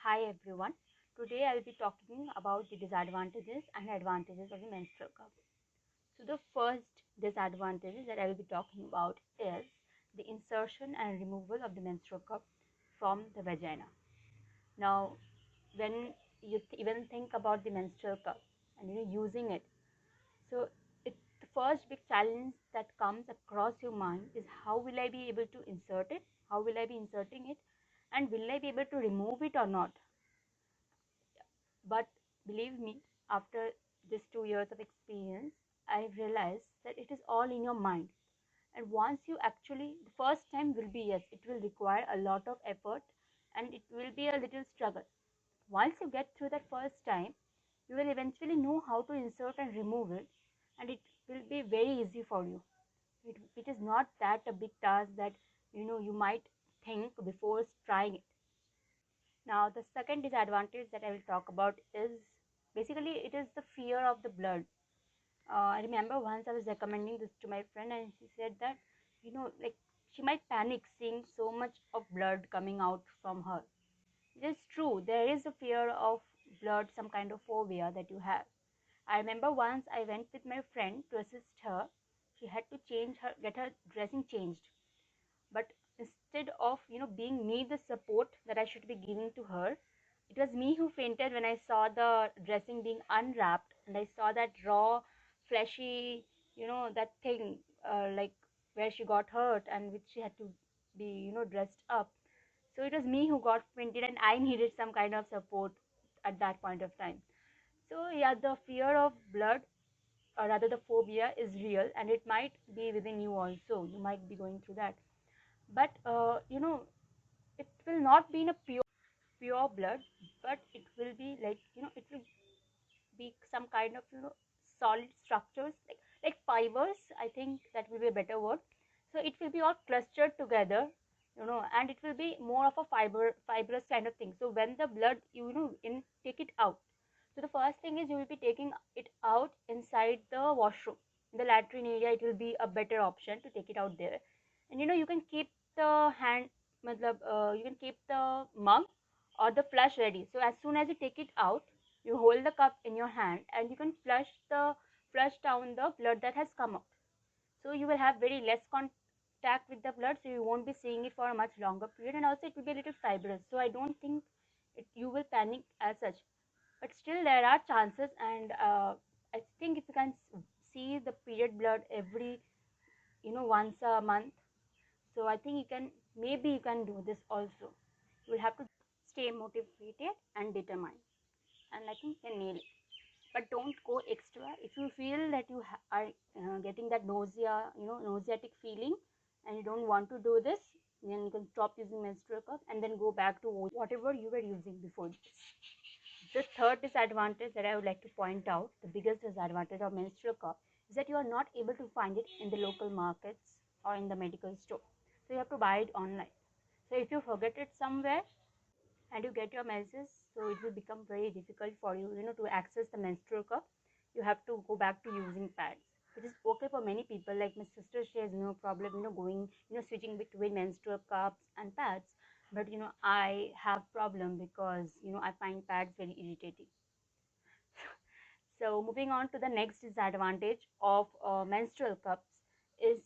Hi everyone. Today I will be talking about the disadvantages and advantages of the menstrual cup. So the first disadvantages that I will be talking about is the insertion and removal of the menstrual cup from the vagina. Now, when you even think about the menstrual cup and using it, so the first big challenge that comes across your mind is how will I be able to insert it? How will I be inserting it? And will I be able to remove it or not? But believe me, after this 2 years of experience, I've realized that it is all in your mind. And once you actually, the first time will be yes, it will require a lot of effort and it will be a little struggle. Once you get through that first time, you will eventually know how to insert and remove it, and it will be very easy for you. It is not that a big task that you might think before trying it. Now, the second disadvantage that I will talk about is basically it is the fear of the blood. I remember once I was recommending this to my friend, and she said that, like she might panic seeing so much of blood coming out from her. It is true, there is a fear of blood, some kind of phobia that you have. I remember once I went with my friend to assist her. She had to get her dressing changed, but instead of being me the support that I should be giving to her, it was me who fainted when I saw the dressing being unwrapped and I saw that raw fleshy, that thing, like where she got hurt and which she had to be dressed up. So it was me who got fainted and I needed some kind of support at that point of time. So yeah, the fear of blood, or rather the phobia, is real and it might be within you also. You might be going through that, but it will not be in a pure blood, but it will be like it will be some kind of solid structures, like fibers. I think that will be a better word. So it will be all clustered together, and it will be more of a fibrous kind of thing. So when the blood take it out, so the first thing is you will be taking it out inside the washroom. In the latrine area, it will be a better option to take it out there. And you can keep the hand, you can keep the mug or the flush ready. So as soon as you take it out, you hold the cup in your hand and you can flush down the blood that has come out. So you will have very less contact with the blood, so you won't be seeing it for a much longer period, and also it will be a little fibrous. So I don't think you will panic as such, but still there are chances. And I think if you can see the period blood every once a month, so I think you can do this also. You will have to stay motivated and determined, and I think you can nail it. But don't go extra. If you feel that you are getting that nauseatic feeling, and you don't want to do this, then you can stop using menstrual cup and then go back to whatever you were using before this. The third disadvantage that I would like to point out, the biggest disadvantage of menstrual cup, is that you are not able to find it in the local markets or in the medical store. So you have to buy it online. So if you forget it somewhere and you get your menses, so it will become very difficult for you, to access the menstrual cup. You have to go back to using pads, which is okay for many people. Like my sister, she has no problem, going, switching between menstrual cups and pads. But I have problem because I find pads very irritating. So moving on to the next disadvantage of menstrual cups is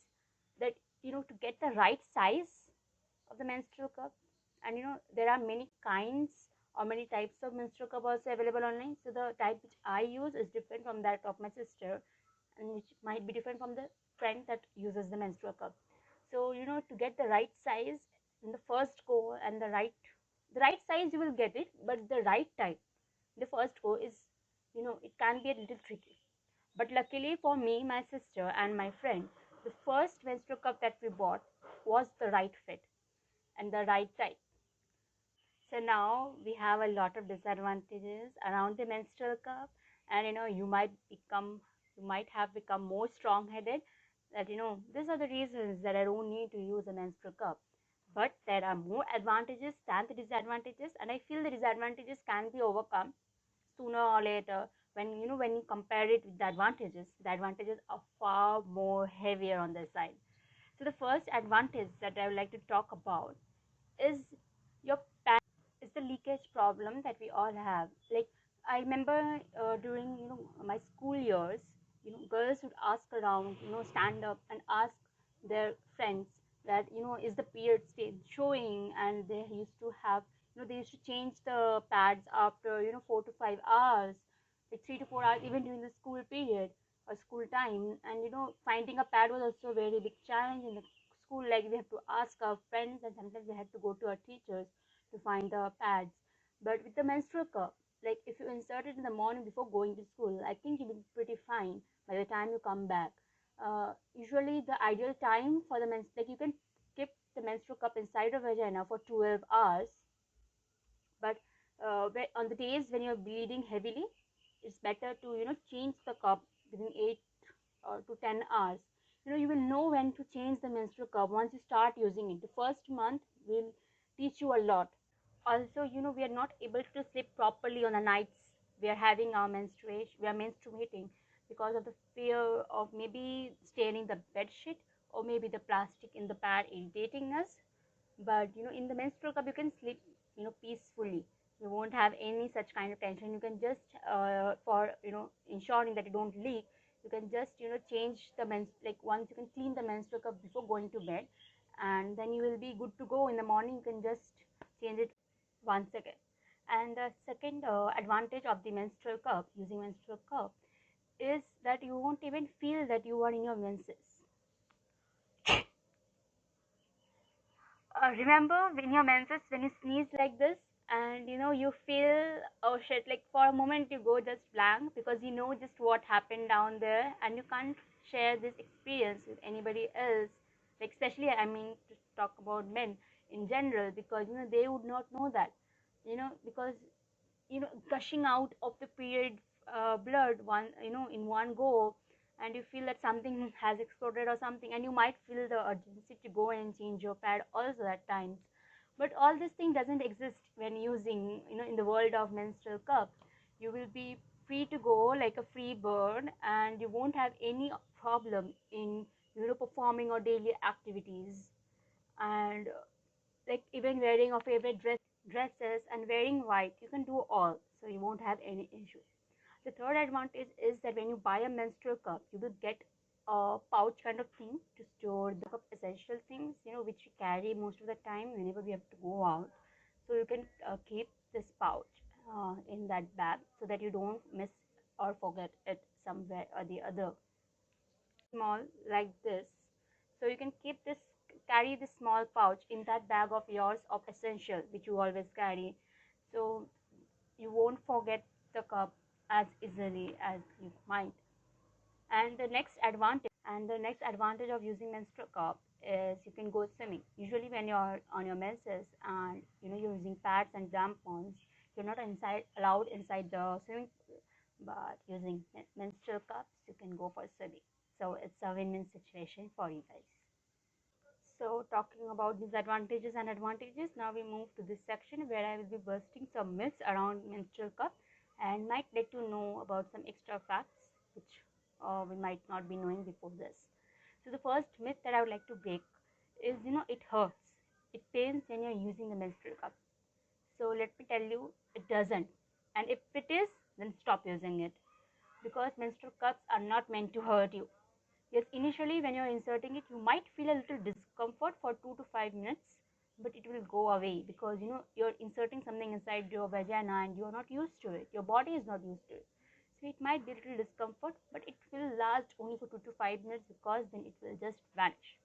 that to get the right size of the menstrual cup, and there are many kinds or many types of menstrual cup also available online. So the type which I use is different from that of my sister, and which might be different from the friend that uses the menstrual cup. So to get the right size in the first go, and the right size you will get it, but the right type, the first go is, it can be a little tricky. But luckily for me, my sister and my friend, the first menstrual cup that we bought was the right fit and the right type. So now we have a lot of disadvantages around the menstrual cup, and you might have become more strong-headed. That these are the reasons that I don't need to use a menstrual cup. But there are more advantages than the disadvantages, and I feel the disadvantages can be overcome sooner or later. When you compare it with the advantages are far more heavier on their side. So the first advantage that I would like to talk about is your pad is it's a leakage problem that we all have. Like I remember during my school years, girls would ask around, stand up and ask their friends that is the period stage showing, and they used to have they used to change the pads after 4 to 5 hours, like 3 to 4 hours, even during the school period or school time. And finding a pad was also a very big challenge in the school. Like we have to ask our friends, and sometimes we had to go to our teachers to find the pads. But with the menstrual cup, like if you insert it in the morning before going to school, I think you'll be pretty fine by the time you come back. Usually the ideal time for the like you can keep the menstrual cup inside your vagina for 12 hours, but on the days when you're bleeding heavily, it's better to change the cup within 8 or to 10 hours. You will know when to change the menstrual cup once you start using it. The first month will teach you a lot. Also, we are not able to sleep properly on the nights we are having our menstruation, we are menstruating, because of the fear of maybe staining the bed sheet, or maybe the plastic in the pad irritating us. But in the menstrual cup you can sleep peacefully. You won't have any such kind of tension. You can just for ensuring that you don't leak, you can just change the like once you can clean the menstrual cup before going to bed, and then you will be good to go in the morning. You can just change it once again. And the second advantage of the menstrual cup, using menstrual cup, is that you won't even feel that you are in your menses. Remember in your menses when you sneeze like this, and you feel, oh shit, like for a moment you go just blank, because you know just what happened down there, and you can't share this experience with anybody else. Like especially, I mean, to talk about men in general, because they would not know that, because gushing out of the period blood one in one go, and you feel that something has exploded or something, and you might feel the urgency to go and change your pad also at times. But all this thing doesn't exist when using in the world of menstrual cup. You will be free to go like a free bird, and you won't have any problem in performing your daily activities. And like even wearing your favorite dresses and wearing white, you can do all, so you won't have any issue. The third advantage is that when you buy a menstrual cup, you will get a pouch kind of thing to store the cup essential things, which we carry most of the time whenever we have to go out. So you can keep this pouch in that bag, so that you don't miss or forget it somewhere or the other. Small like this, so you can keep this, carry this small pouch in that bag of yours of essential which you always carry, so you won't forget the cup as easily as you might. And the next advantage of using menstrual cup is you can go swimming. Usually when you're on your menses and you're using pads and tampons, you're not allowed inside the swimming pool. But using menstrual cups, you can go for swimming. So it's a win-win situation for you guys. So talking about disadvantages and advantages, now we move to this section where I will be bursting some myths around menstrual cup, and might let you know about some extra facts which we might not be knowing before this. So the first myth that I would like to break is, it hurts, it pains when you're using the menstrual cup. So let me tell you, it doesn't. And if it is, then stop using it, because menstrual cups are not meant to hurt you. Yes, initially when you're inserting it, you might feel a little discomfort for 2 to 5 minutes, but it will go away, because you're inserting something inside your vagina and you're not used to it. Your body is not used to it. So it might be a little discomfort, but it will last only for 2 to 5 minutes, because then it will just vanish.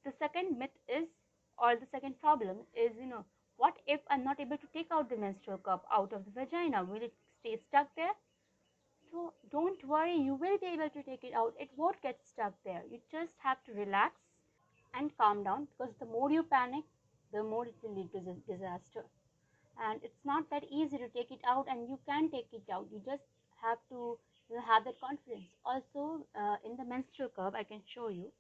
The second myth is, or the second problem is, what if I'm not able to take out the menstrual cup out of the vagina? Will it stay stuck there? So don't worry, you will be able to take it out. It won't get stuck there. You just have to relax and calm down, because the more you panic, the more it will lead to disaster. And it's not that easy to take it out, and you can take it out. You just have to have that confidence. Also, in the menstrual cup, I can show you,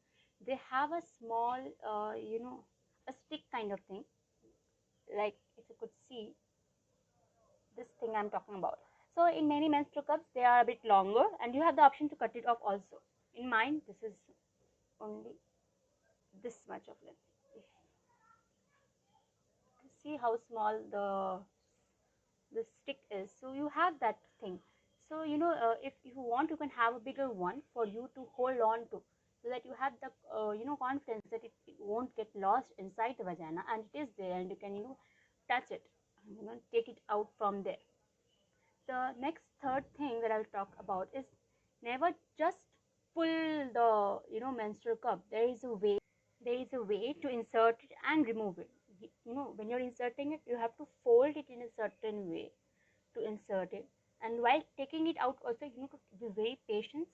they have a small, a stick kind of thing. Like if you could see this thing I'm talking about. So in many menstrual cups, they are a bit longer, and you have the option to cut it off also. In mine, this is only this much of length. see how small the stick is, so you have that thing. So if you want, you can have a bigger one for you to hold on to, so that you have the confidence that it won't get lost inside the vagina, and it is there, and you can touch it, take it out from there. The next third thing that I'll talk about is never just pull the menstrual cup. There is a way to insert it and remove it. When you're inserting it, you have to fold it in a certain way to insert it, and while taking it out also, you need to be very patient.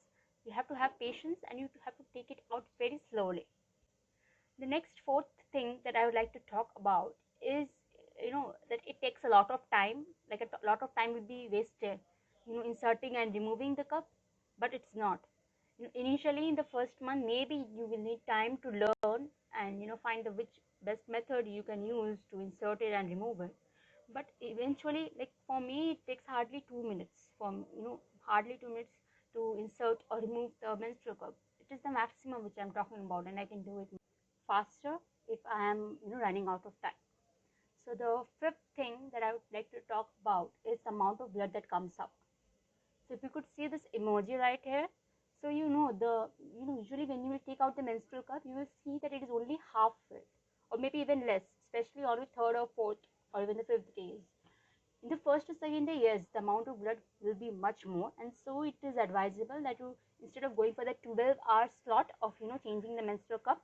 You have to have patience, and you have to take it out very slowly. The next fourth thing that I would like to talk about is that it takes a lot of time, like lot of time will be wasted inserting and removing the cup. But it's not. Initially in the first month, maybe you will need time to learn and find the which best method you can use to insert it and remove it. But eventually, like for me, it takes hardly 2 minutes, from hardly 2 minutes to insert or remove the menstrual cup. It is the maximum which I'm talking about, and I can do it faster if I am running out of time. So the fifth thing that I would like to talk about is the amount of blood that comes up. So if you could see this emoji right here, so usually when you will take out the menstrual cup, you will see that it is only half filled, or maybe even less, especially on the third or fourth or even the fifth days. In the first or second day, yes, the amount of blood will be much more, and so it is advisable that you, instead of going for the 12-hour slot of changing the menstrual cup,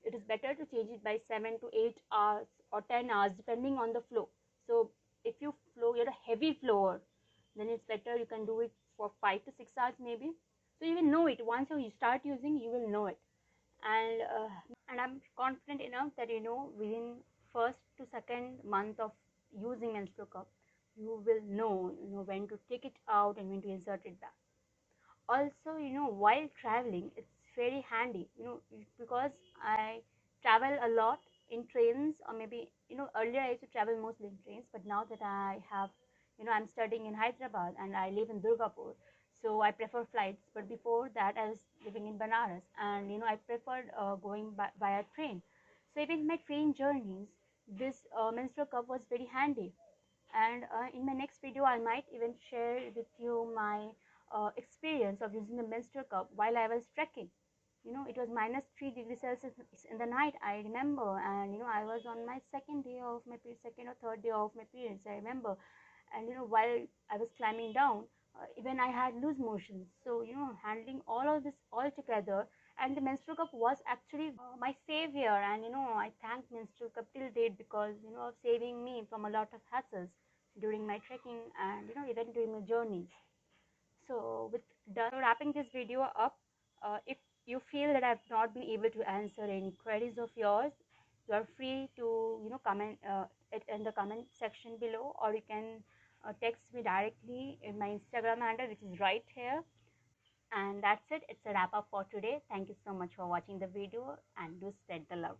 it is better to change it by 7 to 8 hours or 10 hours depending on the flow. So if you're a heavy flower, then it's better you can do it for 5 to 6 hours maybe. So you will know it once you start using, you will know it. And I'm confident enough that within first to second month of using menstrual cup, you will know when to take it out and when to insert it back. Also, while traveling, it's very handy, because I travel a lot in trains, or maybe earlier I used to travel mostly in trains, but now that I have I'm studying in Hyderabad and I live in Durgapur, so I prefer flights. But before that, I was living in Banaras, and I preferred going via train. So even my train journeys, this menstrual cup was very handy. And in my next video, I might even share with you my experience of using the menstrual cup while I was trekking. It was minus 3 degrees Celsius in the night, I remember, and I was on my second or third day of my periods, I remember. And while I was climbing down, even I had loose motions. So handling all of this all together, and the menstrual cup was actually my savior. And I thank menstrual cup till date, because of saving me from a lot of hassles during my trekking, and even during my journeys. So with wrapping this video up, if you feel that I've not been able to answer any queries of yours, you are free to comment it in the comment section below, or you can text me directly in my Instagram handle, which is right here. And that's it. It's a wrap up for today. Thank you so much for watching the video, and do spread the love.